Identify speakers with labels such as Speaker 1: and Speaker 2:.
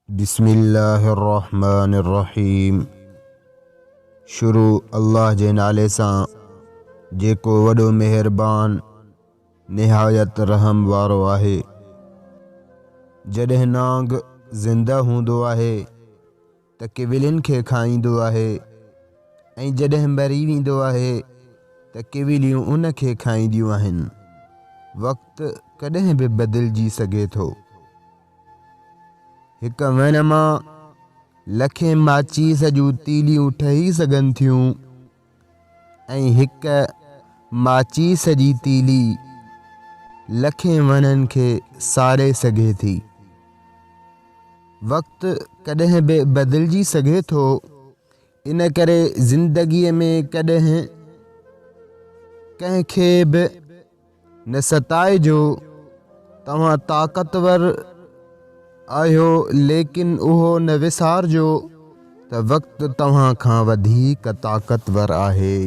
Speaker 1: बिस्मिल्लाहिर्रहमानिर्रहीम। शुरू अल्लाह जे नाले सां जेको वॾो मेहरबान निहायत रहम वारो आहे। जॾहिं नांग ज़िंदा हूंदो आहे त किविलिन खे खाईंदो आहे ऐं जॾहिं मरी वेंदो आहे त किविलियूं उन खे खाईंदियूं आहिनि। वक़्तु कॾहिं बि बदिलजी सघे थो। हिक वण मां लखे माचीस जूं तीलियूं ठही सघनि थियूं ऐं हिक माचीस जी तीली लखे वणनि खे साड़े सघे थी। वक़्तु कॾहिं बि बदिलजी सघे थो, इन करे ज़िंदगीअ में कॾहिं कंहिंखे बि न सताइजो। तव्हां ताक़तवर आहियो, लेकिन उहो न विसारजो त वक़्तु तव्हां खां वधीक ताक़तवर आहे।